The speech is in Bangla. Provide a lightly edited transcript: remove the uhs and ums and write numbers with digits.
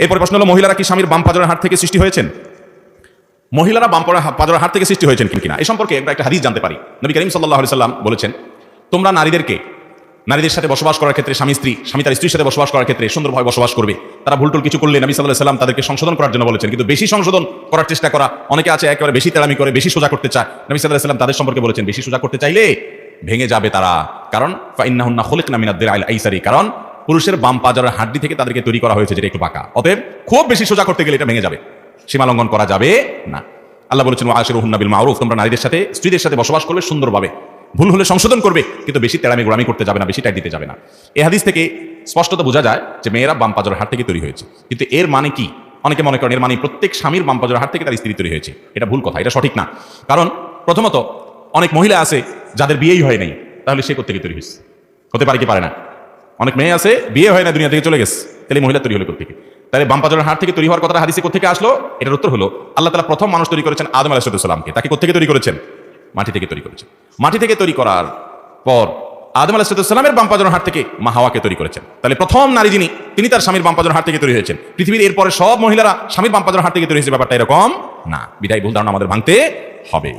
এরপর প্রশ্ন হলো, মহিলারা কি স্বামীর বাম পাজরের হাত থেকে সৃষ্টি হয়েছেন? মহিলারা বাম পাজরের হাত থেকে সৃষ্টি হয়েছেন কিনা এই সম্পর্কে আমরা একটা হাদিস জানতে পারি। নবী করিম সাল্লাল্লাহু আলাইহি সাল্লাম বলেছেন, তোমরা নারীদের সাথে বসবাস করার ক্ষেত্রে স্বামী তার স্ত্রীর সাথে বসবাস করার ক্ষেত্রে সুন্দরভাবে বসবাস করবে। তারা ভুলটুল কিছু করলে নবী সাল্লাল্লাহু আলাইহি সাল্লাম তাদেরকে সংশোধন করার জন্য বলেছেন, কিন্তু বেশি সংশোধন করার চেষ্টা করা, অনেকে আছে একেবারে বেশি তেড়ামি করে, বেশি সোজা করতে চায়। নবী সাল্লাল্লাহু আলাইহি সাল্লাম তাদের সম্পর্কে বলেছেন, বেশি সোজা করতে চাইলে ভেঙে যাবে তারা, কারণ ফাইন্নাহুন্না খুলিকনা মিনাদ দিরআইল আইসারি, কারণ পুরুষের বাম পাজরের হাড্ডি থেকে তাদেরকে তৈরি করা হয়েছে যেটা একটু বাঁকা, অতএব খুব বেশি সোজা করতে গেলে এটা ভেঙে যাবে, সীমা লঙ্ঘন করা যাবে না। আল্লাহ বলেছেন, ওয়াশিরুহুন্না বিল মারুফ, তোমরা নারীদের সাথে স্ত্রীদের সাথে বসবাস করবে সুন্দরভাবে, ভুল হলে সংশোধন করবে, কিন্তু বেশি তেড়ামি গোড়ামি করতে যাবে না, বেশি টাইট দিতে যাবে না। এই হাদিস থেকে স্পষ্টত বোঝা যায় যে মেয়েরা বাম পাজরের হাত থেকে তৈরি হয়েছে, কিন্তু এর মানে কি? অনেকে মনে করেন এর মানে প্রত্যেক স্বামীর বাম পাজরের হাত থেকে তার স্ত্রী তৈরি হয়েছে। এটা ভুল কথা, এটা সঠিক না। কারণ প্রথমত অনেক মহিলা আছে যাদের বিয়েই হয় নাই, তাহলে সে কোত্থেকে তৈরি হয়েছে? হতে পারে কি পারে না? অনেক মেয়ে আছে বিয়ে হয় না, দুনিয়া থেকে চলে গেছে, তাহলে মহিলা তৈরি হলো কোত্থেকে? তাহলে বাম পাজরের হাত থেকে তৈরি হওয়ার কথা হাদিসে কোত্থেকে আসলো? এটার উত্তর হলো, আল্লাহ তাআলা প্রথম মানুষ তৈরি করেছেন আদম আলাইহিস সালামকে। তাকে কোত্থেকে তৈরি করেছেন? মাটি থেকে তৈরি করেছেন। মাটি থেকে তৈরি করার পর আদম আলাইহিস সালামের বাম পাজরের হাত থেকে মা হাওয়াকে তৈরি করেছেন। তাহলে প্রথম নারী যিনি, তিনি তার স্বামীর বাম পাজরের হাত থেকে তৈরি হয়েছেন। পৃথিবীর এরপরে সব মহিলারা স্বামীর বাম পাজরের হাত থেকে তৈরি হয়েছে, ব্যাপারটা এরকম না। বিদায় ভুল ধারণা আমাদের ভাঙতে হবে।